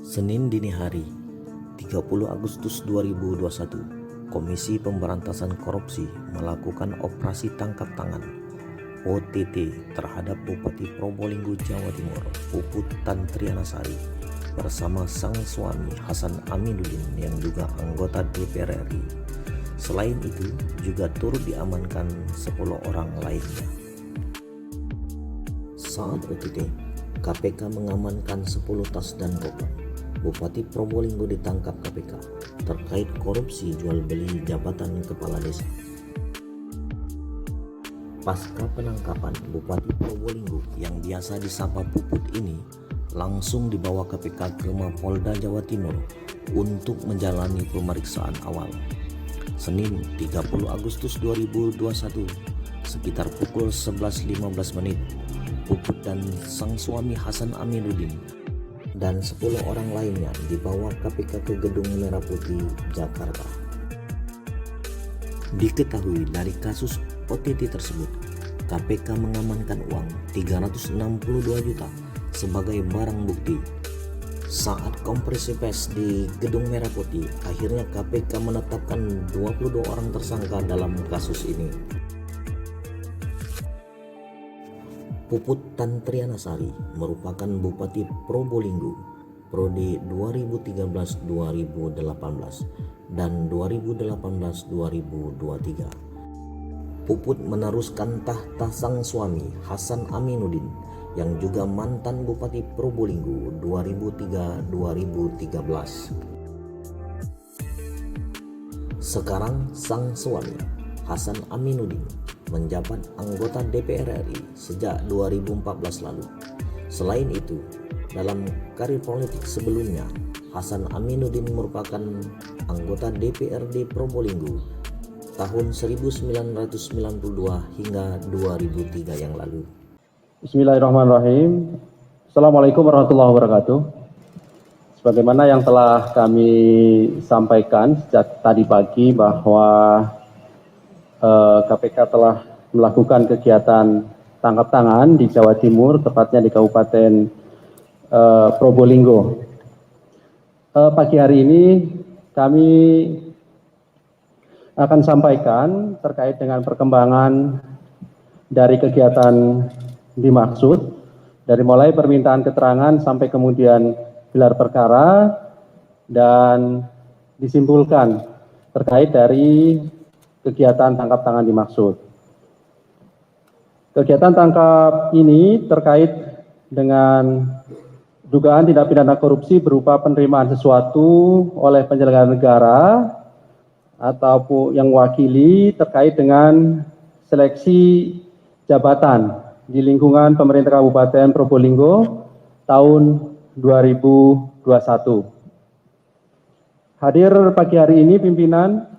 Senin dini hari, 30 Agustus 2021, Komisi Pemberantasan Korupsi melakukan operasi tangkap tangan (OTT) terhadap Bupati Probolinggo, Jawa Timur, Puput Tantrianasari bersama sang suami Hasan Aminuddin yang juga anggota DPR RI. Selain itu, juga turut diamankan 10 orang lainnya. Saat OTT, KPK mengamankan 10 tas dan koper. Bupati Probolinggo ditangkap KPK terkait korupsi jual beli jabatan kepala desa. Pasca penangkapan, Bupati Probolinggo yang biasa disapa Puput ini langsung dibawa KPK ke Mapolda Jawa Timur untuk menjalani pemeriksaan awal. Senin 30 Agustus 2021 sekitar pukul 11.15 menit, Puput dan sang suami Hasan Aminuddin dan 10 orang lainnya dibawa KPK ke Gedung Merah Putih, Jakarta. Diketahui dari kasus OTT tersebut, KPK mengamankan uang 362 juta sebagai barang bukti. Saat konferensi pers di Gedung Merah Putih, akhirnya KPK menetapkan 22 orang tersangka dalam kasus ini. Puput Tantrianasari merupakan Bupati Probolinggo periode 2013-2018 dan 2018-2023. Puput meneruskan tahta sang suami Hasan Aminuddin yang juga mantan Bupati Probolinggo 2003-2013. Sekarang sang suami Hasan Aminuddin menjabat anggota DPR RI sejak 2014 lalu. Selain itu, dalam karir politik sebelumnya, Hasan Aminuddin merupakan anggota DPRD Probolinggo tahun 1992 hingga 2003 yang lalu. Bismillahirrahmanirrahim. Assalamualaikum warahmatullahi wabarakatuh. Sebagaimana yang telah kami sampaikan sejak tadi pagi bahwa KPK telah melakukan kegiatan tangkap tangan di Jawa Timur, tepatnya di Kabupaten Probolinggo. Pagi hari ini kami akan sampaikan terkait dengan perkembangan dari kegiatan dimaksud, dari mulai permintaan keterangan sampai kemudian gelar perkara dan disimpulkan terkait dari kegiatan tangkap tangan dimaksud. Kegiatan tangkap ini terkait dengan dugaan tindak pidana korupsi berupa penerimaan sesuatu oleh penyelenggara negara ataupun yang mewakili terkait dengan seleksi jabatan di lingkungan pemerintah Kabupaten Probolinggo tahun 2021. Hadir pagi hari ini pimpinan,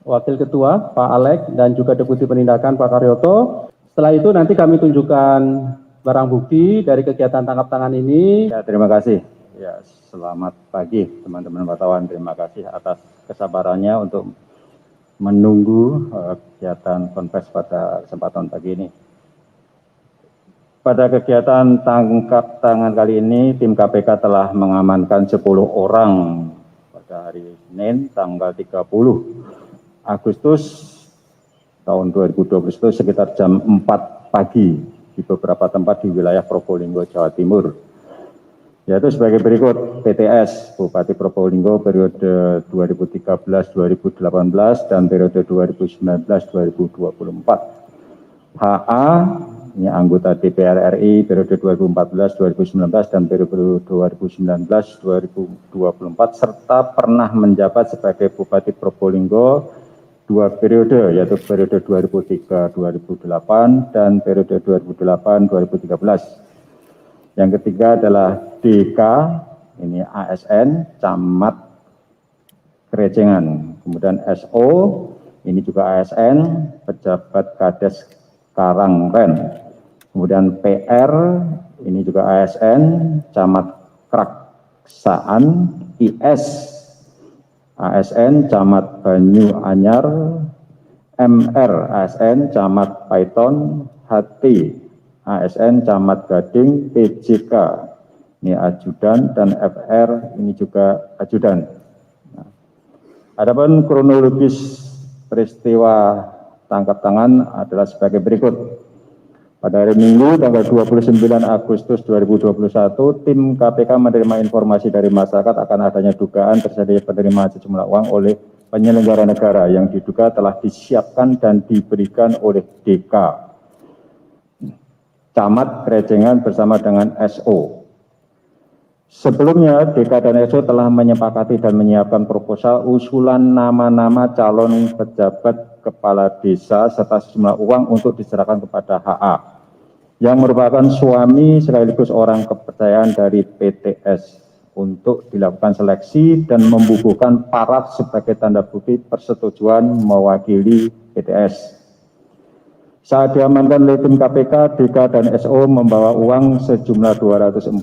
Wakil Ketua Pak Alek dan juga Deputi Penindakan Pak Karyoto. Setelah itu nanti kami tunjukkan barang bukti dari kegiatan tangkap tangan ini. Ya, terima kasih. Ya, selamat pagi teman-teman wartawan. Terima kasih atas kesabarannya untuk menunggu kegiatan konferensi pada kesempatan pagi ini. Pada kegiatan tangkap tangan kali ini, tim KPK telah mengamankan 10 orang pada hari Senin tanggal 30 Agustus tahun 2020 itu sekitar jam 4 pagi di beberapa tempat di wilayah Probolinggo, Jawa Timur. Yaitu sebagai berikut: PTS, Bupati Probolinggo periode 2013-2018 dan periode 2019-2024. HA, ini anggota DPR RI periode 2014-2019 dan periode 2019-2024 serta pernah menjabat sebagai Bupati Probolinggo 2 periode, yaitu periode 2003-2008 dan periode 2008-2013. Yang ketiga adalah DK, ini ASN, Camat Kerejengan. Kemudian SO, ini juga ASN, Pejabat Kades Karangren. Kemudian PR, ini juga ASN, Camat Kraksaan. IS, ASN, Camat Banyu Anyar. MR, ASN, Camat Paiton. HT, ASN, Camat Gading. PJK, ini ajudan, dan FR ini juga ajudan. Nah, adapun kronologis peristiwa tangkap tangan adalah sebagai berikut. Pada hari Minggu tanggal 29 Agustus 2021, tim KPK menerima informasi dari masyarakat akan adanya dugaan terjadi penerimaan sejumlah uang oleh penyelenggara negara yang diduga telah disiapkan dan diberikan oleh DK, Camat Krejengan bersama dengan SO. Sebelumnya, DK dan SO telah menyepakati dan menyiapkan proposal usulan nama-nama calon pejabat kepala desa serta sejumlah uang untuk diserahkan kepada HA, yang merupakan suami sekaligus orang kepercayaan dari PTS untuk dilakukan seleksi dan membubuhkan paraf sebagai tanda bukti persetujuan mewakili PTS. Saat diamankan oleh tim KPK, DK dan SO membawa uang sejumlah 240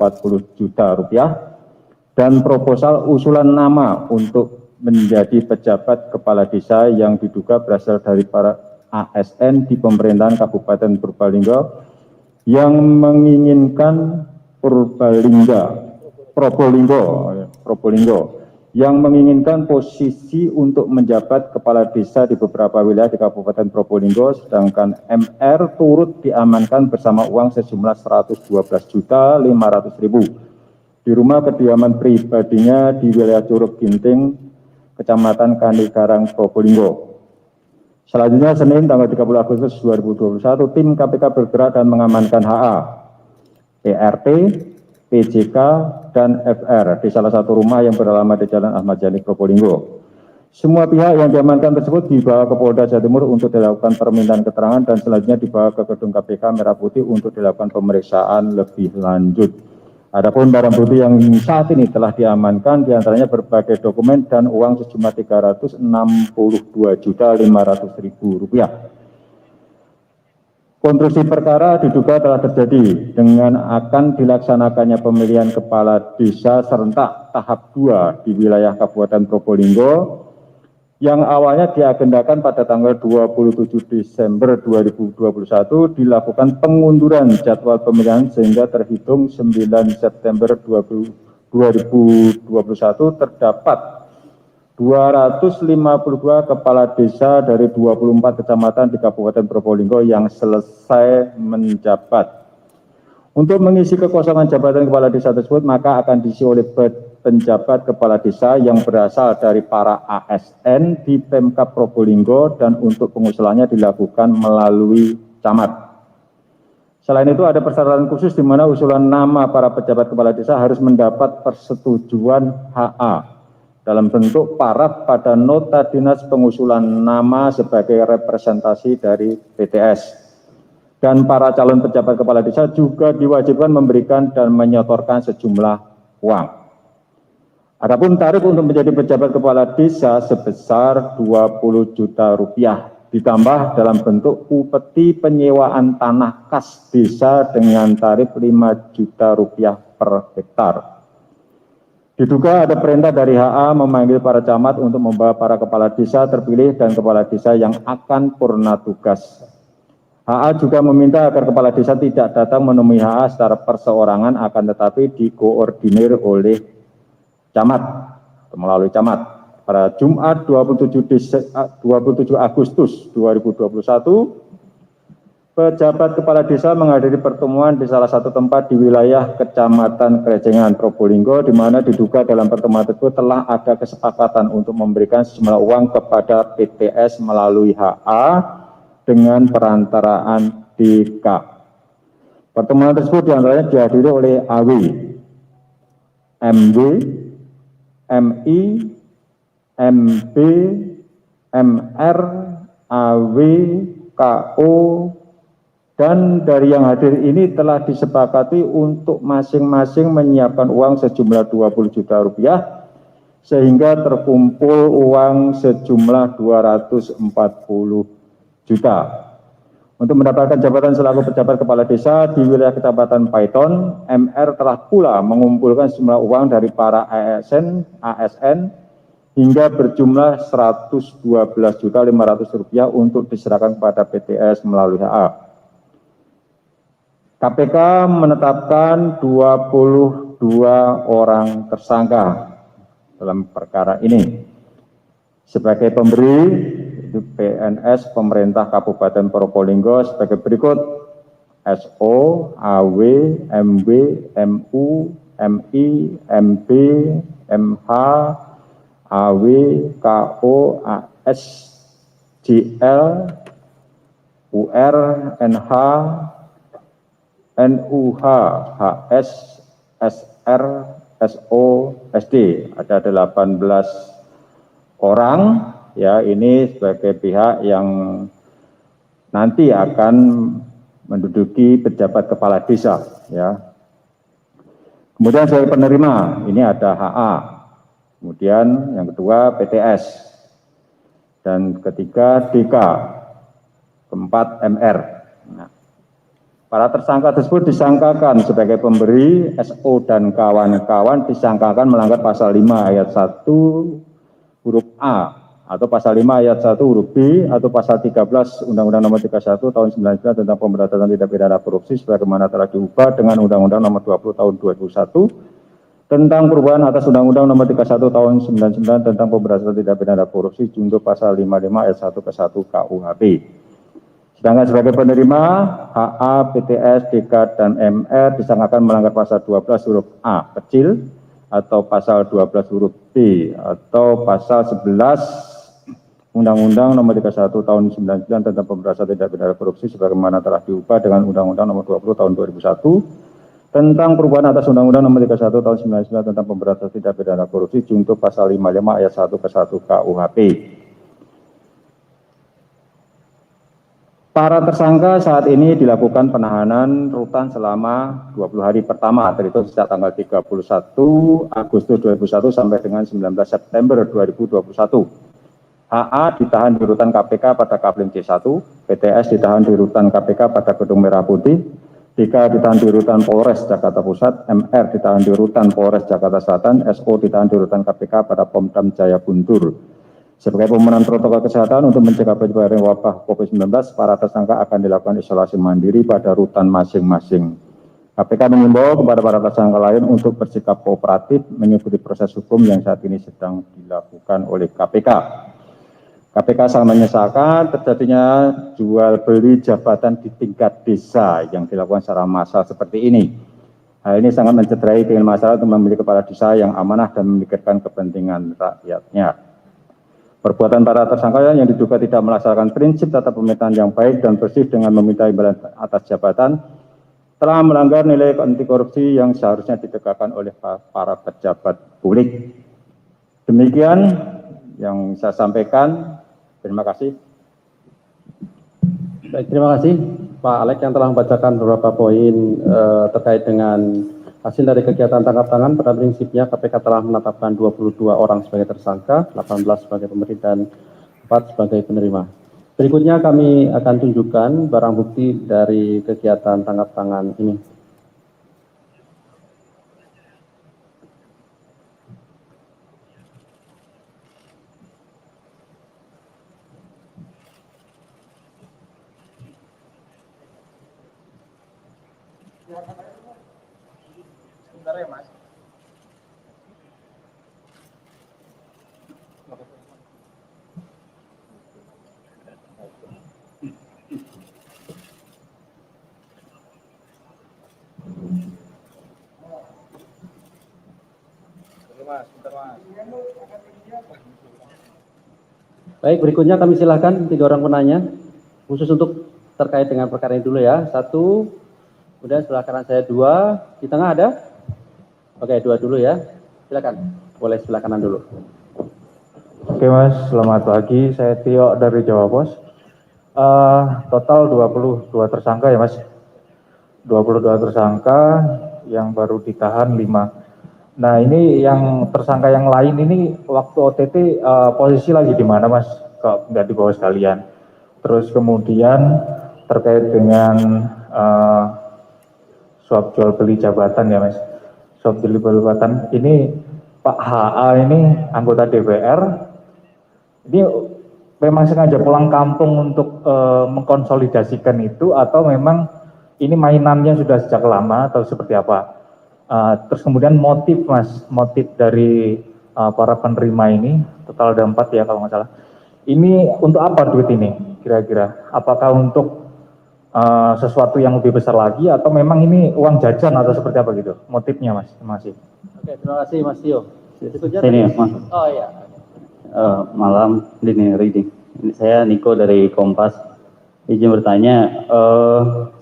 juta rupiah dan proposal usulan nama untuk menjadi pejabat kepala desa yang diduga berasal dari para ASN di pemerintahan Kabupaten Probolinggo yang menginginkan Probolinggo yang menginginkan posisi untuk menjabat kepala desa di beberapa wilayah di Kabupaten Probolinggo, sedangkan MR turut diamankan bersama uang sejumlah 112.500.000 di rumah kediaman pribadinya di wilayah Curug Ginting, Kecamatan Kanigarang, Probolinggo. Selanjutnya, Senin tanggal 30 Agustus 2021, tim KPK bergerak dan mengamankan HA, PRT, PJK, dan FR di salah satu rumah yang beralamat di Jalan Ahmad Yani, Probolinggo. Semua pihak yang diamankan tersebut dibawa ke Polda Jawa Timur untuk dilakukan permintaan keterangan dan selanjutnya dibawa ke gedung KPK Merah Putih untuk dilakukan pemeriksaan lebih lanjut. Adapun barang bukti yang saat ini telah diamankan diantaranya berbagai dokumen dan uang sejumlah 362.500.000 rupiah. Konstruksi perkara diduga telah terjadi dengan akan dilaksanakannya pemilihan kepala desa serentak tahap 2 di wilayah Kabupaten Probolinggo yang awalnya diagendakan pada tanggal 27 Desember 2021 dilakukan pengunduran jadwal pemilihan sehingga terhitung 9 September 2021 terdapat 252 kepala desa dari 24 kecamatan di Kabupaten Probolinggo yang selesai menjabat. Untuk mengisi kekosongan jabatan kepala desa tersebut, maka akan diisi oleh penjabat kepala desa yang berasal dari para ASN di Pemkab Probolinggo dan untuk pengusulannya dilakukan melalui camat. Selain itu ada persyaratan khusus di mana usulan nama para pejabat kepala desa harus mendapat persetujuan HA dalam bentuk paraf pada nota dinas pengusulan nama sebagai representasi dari PTS. Dan para calon pejabat kepala desa juga diwajibkan memberikan dan menyetorkan sejumlah uang. Adapun tarif untuk menjadi pejabat kepala desa sebesar 20 juta rupiah ditambah dalam bentuk upeti penyewaan tanah kas desa dengan tarif 5 juta rupiah per hektar. Diduga ada perintah dari HA memanggil para camat untuk membawa para kepala desa terpilih dan kepala desa yang akan purna tugas. HA juga meminta agar kepala desa tidak datang menemui HA secara perseorangan akan tetapi dikoordinir oleh camat atau melalui camat. Pada Jumat 27 Agustus 2021, pejabat kepala desa menghadiri pertemuan di salah satu tempat di wilayah Kecamatan Krejengan, Probolinggo, di mana diduga dalam pertemuan tersebut telah ada kesepakatan untuk memberikan sejumlah uang kepada PTS melalui HA dengan perantaraan DK. Pertemuan tersebut diantaranya dihadiri oleh AW, MW, MI, MB, MR, AW, KO, dan dari yang hadir ini telah disepakati untuk masing-masing menyiapkan uang sejumlah 20 juta rupiah sehingga terkumpul uang sejumlah 240 juta. Untuk mendapatkan jabatan selaku pejabat kepala desa di wilayah Kecamatan Paiton, MR telah pula mengumpulkan sejumlah uang dari para ASN hingga berjumlah 112.500.000 rupiah untuk diserahkan kepada PTS melalui HA. KPK menetapkan 20 dua orang tersangka dalam perkara ini. Sebagai pemberi, itu PNS Pemerintah Kabupaten Probolinggo sebagai berikut: SO, AW, MW, MU, MI, MB, MH, AW, KO, AS, JL, UR, NH, NUH, HS, SR, SO, SD. Ada 18 orang, ya, ini sebagai pihak yang nanti akan menduduki pejabat kepala desa, ya. Kemudian sebagai penerima, ini ada HA. Kemudian yang kedua PTS. Dan ketiga DK. Keempat MR. Nah, para tersangka tersebut disangkakan sebagai pemberi, SO dan kawan-kawan disangkakan melanggar pasal 5 ayat 1 huruf A atau pasal 5 ayat 1 huruf B atau pasal 13 Undang-Undang Nomor 31 Tahun 99 tentang Pemberantasan Tindak Pidana Korupsi sebagaimana telah diubah dengan Undang-Undang Nomor 20 Tahun 2021 tentang perubahan atas Undang-Undang Nomor 31 Tahun 99 tentang Pemberantasan Tindak Pidana Korupsi junto pasal 55 ayat 1 ke 1 KUHP. Sedangkan sebagai penerima, HA, PTS, DK, dan MR disangkakan melanggar pasal 12 huruf A kecil atau pasal 12 huruf B atau pasal 11 Undang-Undang Nomor 31 Tahun 99 tentang Pemberantasan Tindak Pidana Korupsi sebagaimana telah diubah dengan Undang-Undang Nomor 20 Tahun 2001 tentang perubahan atas Undang-Undang Nomor 31 Tahun 99 tentang Pemberantasan Tindak Pidana Korupsi junto pasal 55 ayat 1 ke 1 KUHP. Para tersangka saat ini dilakukan penahanan rutan selama 20 hari pertama, terhitung sejak tanggal 31 Agustus 2001 sampai dengan 19 September 2021. HA ditahan di rutan KPK pada Kapling C1, PTS ditahan di rutan KPK pada Gedung Merah Putih, DK ditahan di rutan Polres Jakarta Pusat, MR ditahan di rutan Polres Jakarta Selatan, SO ditahan di rutan KPK pada Pomdam Jaya Guntur. Sebagai pemenuhan protokol kesehatan untuk mencegah penyebaran wabah COVID-19, para tersangka akan dilakukan isolasi mandiri pada rutan masing-masing. KPK mengimbau kepada para tersangka lain untuk bersikap kooperatif mengikuti proses hukum yang saat ini sedang dilakukan oleh KPK. KPK sangat menyesalkan terjadinya jual beli jabatan di tingkat desa yang dilakukan secara massal seperti ini. Hal ini sangat mencederai keinginan masyarakat untuk memilih kepala desa yang amanah dan memikirkan kepentingan rakyatnya. Perbuatan para tersangka yang diduga tidak melaksanakan prinsip tata pemerintahan yang baik dan bersih dengan meminta imbalan atas jabatan telah melanggar nilai anti korupsi yang seharusnya ditegakkan oleh para pejabat publik. Demikian yang saya sampaikan. Terima kasih. Baik, terima kasih Pak Alek yang telah membacakan beberapa poin terkait dengan hasil dari kegiatan tangkap tangan. Pada prinsipnya KPK telah menetapkan 22 orang sebagai tersangka, 18 sebagai pemberi dan 4 sebagai penerima. Berikutnya kami akan tunjukkan barang bukti dari kegiatan tangkap tangan ini. Sebentar ya, Mas. Baik, berikutnya kami silakan 3 orang penanya, khusus untuk terkait dengan perkara ini dulu ya. 1, kemudian sebelah kanan saya 2, di tengah ada? Oke, 2 dulu ya. Silakan, boleh sebelah kanan dulu. Oke Mas, selamat pagi. Saya Tio dari Jawa Pos. Total 22 tersangka ya Mas. 22 tersangka yang baru ditahan 5. Nah ini yang tersangka yang lain ini waktu OTT posisi lagi di mana Mas? Kok nggak dibawa sekalian? Terus kemudian terkait dengan suap jual beli jabatan ya Mas. Suap jual beli jabatan ini Pak HA ini anggota DPR. Ini memang sengaja pulang kampung untuk mengkonsolidasikan itu atau memang ini mainannya sudah sejak lama atau seperti apa? Terus kemudian motif Mas, motif dari para penerima ini, total ada 4 ya kalau nggak salah. Ini untuk apa duit ini kira-kira? Apakah untuk sesuatu yang lebih besar lagi atau memang ini uang jajan atau seperti apa gitu? Motifnya Mas, terima kasih. Oke, terima kasih Mas Tio. Sini, Mas. Oh iya. Malam, ini reading. Ini saya Niko dari Kompas. Izin bertanya,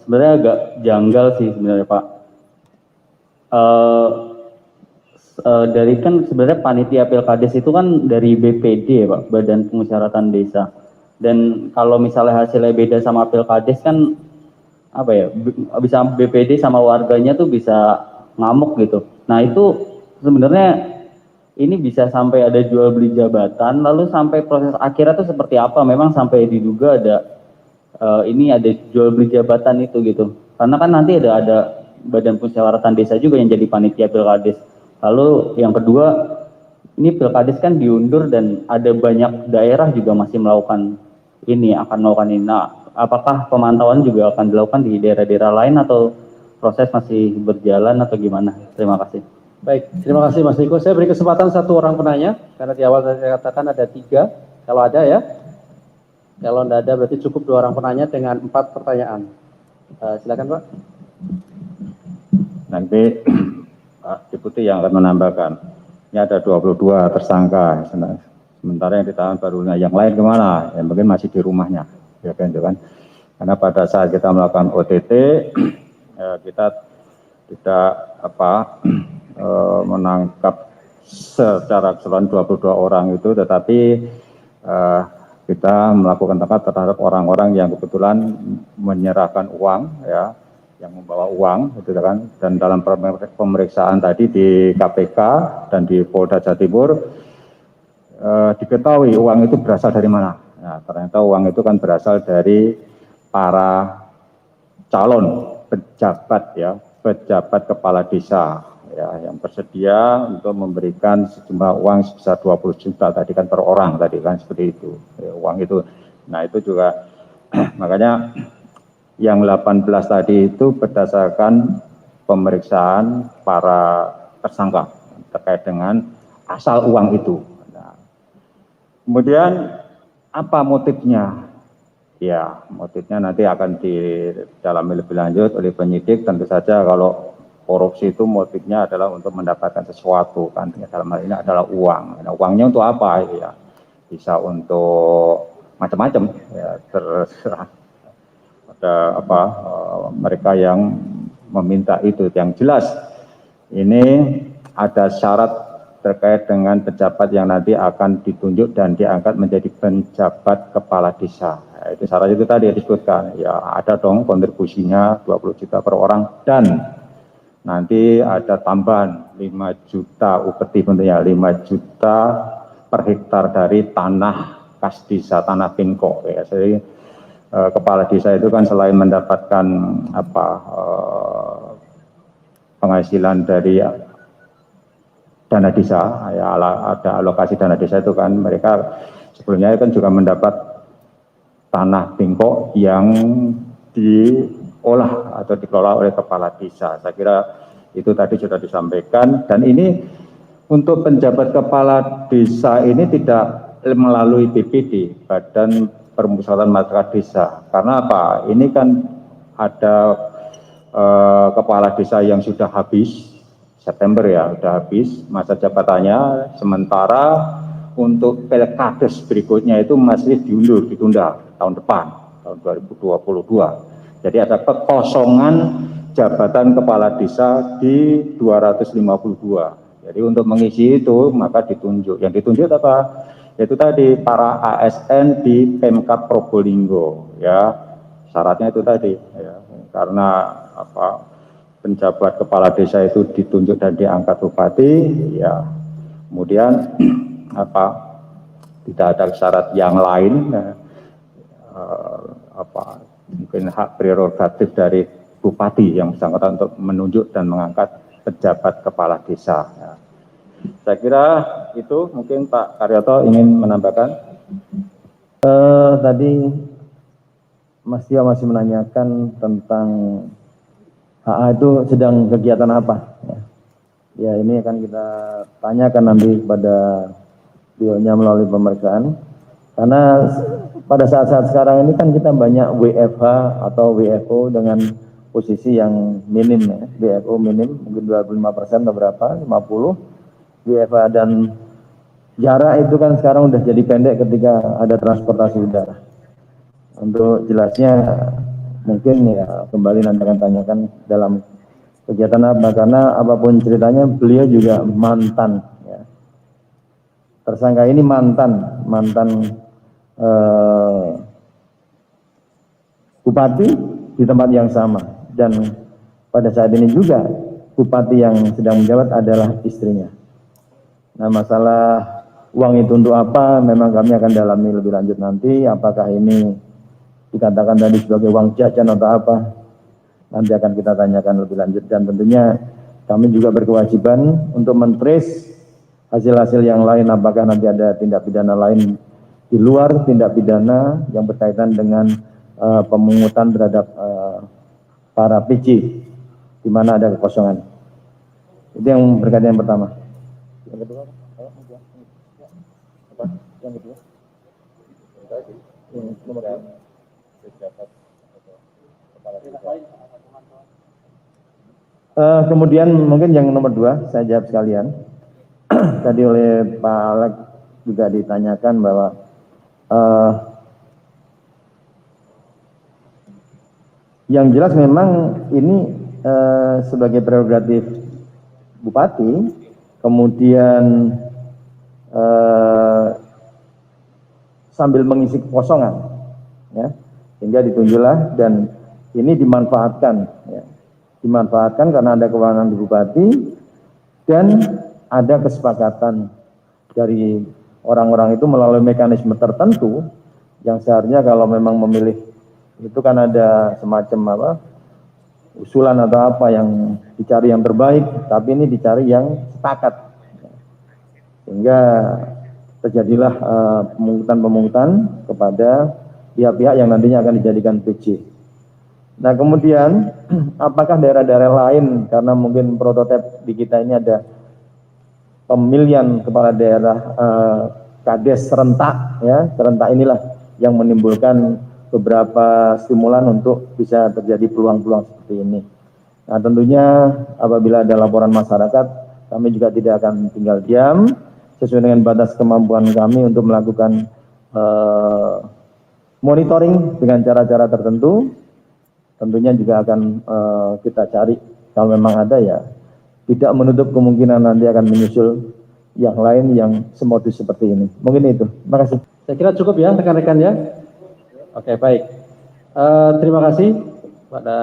sebenarnya agak janggal sih sebenarnya Pak. Dari kan sebenarnya panitia Pilkades itu kan dari BPD ya Pak, Badan Permusyawaratan Desa. Dan kalau misalnya hasilnya beda sama Pilkades kan apa ya, bisa BPD sama warganya tuh bisa ngamuk gitu. Nah itu sebenarnya ini bisa sampai ada jual beli jabatan, lalu sampai proses akhirnya tuh seperti apa? Memang sampai diduga ada ini ada jual beli jabatan itu gitu. Karena kan nanti ada Badan Musyawaratan Desa juga yang jadi panitia Pilkades. Lalu yang kedua, ini Pilkades kan diundur dan ada banyak daerah juga masih melakukan ini, akan melakukan ini. Nah, apakah pemantauan juga akan dilakukan di daerah-daerah lain atau proses masih berjalan atau gimana? Terima kasih. Baik, terima kasih Mas Niko. Saya beri kesempatan 1 orang penanya, karena di awal saya katakan ada 3. Kalau ada ya. Kalau tidak ada berarti cukup 2 orang penanya dengan 4 pertanyaan. Silakan Pak. Nanti Pak Deputi yang akan menambahkan. Ini ada 22 tersangka. Sementara yang ditahan baru yang lain kemana? Yang mungkin masih di rumahnya. Ya kan, karena pada saat kita melakukan OTT, kita tidak menangkap secara keseluruhan 22 orang itu, tetapi kita melakukan tangkap terhadap orang-orang yang kebetulan menyerahkan uang, ya, yang membawa uang, gitu kan. Dan dalam pemeriksaan tadi di KPK dan di Polda Jawa Timur diketahui uang itu berasal dari mana. Nah, ternyata uang itu kan berasal dari para calon pejabat, ya, pejabat kepala desa, ya, yang bersedia untuk memberikan sejumlah uang sebesar 20 juta tadi kan per orang tadi kan seperti itu, ya, uang itu. Nah itu juga makanya yang 18 tadi itu berdasarkan pemeriksaan para tersangka terkait dengan asal uang itu. Nah, kemudian apa motifnya? Ya, motifnya nanti akan didalami lebih lanjut oleh penyidik. Tentu saja kalau korupsi itu motifnya adalah untuk mendapatkan sesuatu, kan, dalam hal ini adalah uang. Nah, uangnya untuk apa? Ya, bisa untuk macam-macam, ya, terserah ada mereka yang meminta itu. Yang jelas ini ada syarat terkait dengan pejabat yang nanti akan ditunjuk dan diangkat menjadi penjabat kepala desa. Ya, itu syarat itu tadi disebutkan. Ya, ada dong kontribusinya 20 juta per orang dan nanti ada tambahan 5 juta upeti tentunya, 5 juta per hektar dari tanah kas desa, tanah pingko. Ya, jadi kepala desa itu kan selain mendapatkan penghasilan dari dana desa, ya, ada alokasi dana desa itu kan, mereka sebelumnya kan juga mendapat tanah pingko yang diolah atau dikelola oleh kepala desa. Saya kira itu tadi sudah disampaikan. Dan ini untuk penjabat kepala desa ini tidak melalui BPD, Badan Permusyawaratan Masyarakat Desa. Karena apa? Ini kan ada kepala desa yang sudah habis September, ya, sudah habis masa jabatannya, sementara untuk Pilkades berikutnya itu masih ditunda tahun depan, tahun 2022. Jadi ada kekosongan jabatan kepala desa di 252. Jadi untuk mengisi itu maka ditunjuk. Yang ditunjuk apa? Yaitu tadi para ASN di Pemkab Probolinggo, ya. Syaratnya itu tadi, ya. Karena penjabat kepala desa itu ditunjuk dan diangkat bupati, ya, kemudian tidak ada syarat yang lain, mungkin hak prerogatif dari bupati yang bersangkutan untuk menunjuk dan mengangkat pejabat kepala desa. Ya. Saya kira itu, mungkin Pak Karyoto ingin menambahkan. Tadi Mas Tio masih menanyakan tentang AA itu sedang kegiatan apa. Ya. Ya, ini akan kita tanyakan nanti kepada beliaunya melalui pemeriksaan. Karena pada saat-saat sekarang ini kan kita banyak WFH atau WFO dengan posisi yang minim ya. WFO minim mungkin 25% atau berapa, 50. WFH dan jarak itu kan sekarang udah jadi pendek ketika ada transportasi udara. Untuk jelasnya mungkin ya kembali nanti akan tanyakan dalam kegiatan apa, karena apapun ceritanya beliau juga mantan ya. Tersangka ini mantan bupati di tempat yang sama, dan pada saat ini juga bupati yang sedang menjabat adalah istrinya. Nah, masalah uang itu untuk apa, memang kami akan dalami lebih lanjut nanti, apakah ini dikatakan tadi sebagai uang jajan atau apa, nanti akan kita tanyakan lebih lanjut. Dan tentunya kami juga berkewajiban untuk men-trace hasil-hasil yang lain, apakah nanti ada tindak pidana lain di luar tindak pidana yang berkaitan dengan pemungutan terhadap para PJ, di mana ada kekosongan. Itu yang berkaitan yang pertama. Yang kedua, apa? Yang kedua? Kemudian mungkin yang nomor 2 saya jawab sekalian. Tadi oleh Pak Alex juga ditanyakan bahwa yang jelas memang ini sebagai prerogatif bupati, kemudian sambil mengisi kekosongan, ya, sehingga ditunjuklah dan ini dimanfaatkan, ya, dimanfaatkan karena ada kewenangan di bupati dan ada kesepakatan dari orang-orang itu melalui mekanisme tertentu yang seharusnya kalau memang memilih itu kan ada semacam apa usulan atau apa yang dicari yang terbaik, tapi ini dicari yang sepakat, sehingga terjadilah pemungutan kepada pihak-pihak yang nantinya akan dijadikan PJ. Nah, kemudian apakah daerah-daerah lain, karena mungkin prototipe di kita ini ada pemilihan kepala daerah kades serentak, ya, serentak inilah yang menimbulkan beberapa stimulan untuk bisa terjadi peluang-peluang seperti ini. Nah, tentunya apabila ada laporan masyarakat, kami juga tidak akan tinggal diam, sesuai dengan batas kemampuan kami untuk melakukan monitoring dengan cara-cara tertentu. Tentunya juga akan kita cari, kalau memang ada ya, tidak menutup kemungkinan nanti akan menyusul yang lain yang semodus seperti ini. Mungkin itu. Terima kasih. Saya kira cukup ya rekan-rekan ya. Oke, baik. Terima kasih pada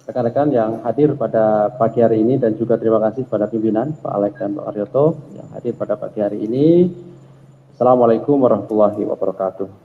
rekan-rekan yang hadir pada pagi hari ini dan juga terima kasih pada pimpinan Pak Alex dan Pak Karyoto yang hadir pada pagi hari ini. Assalamualaikum warahmatullahi wabarakatuh.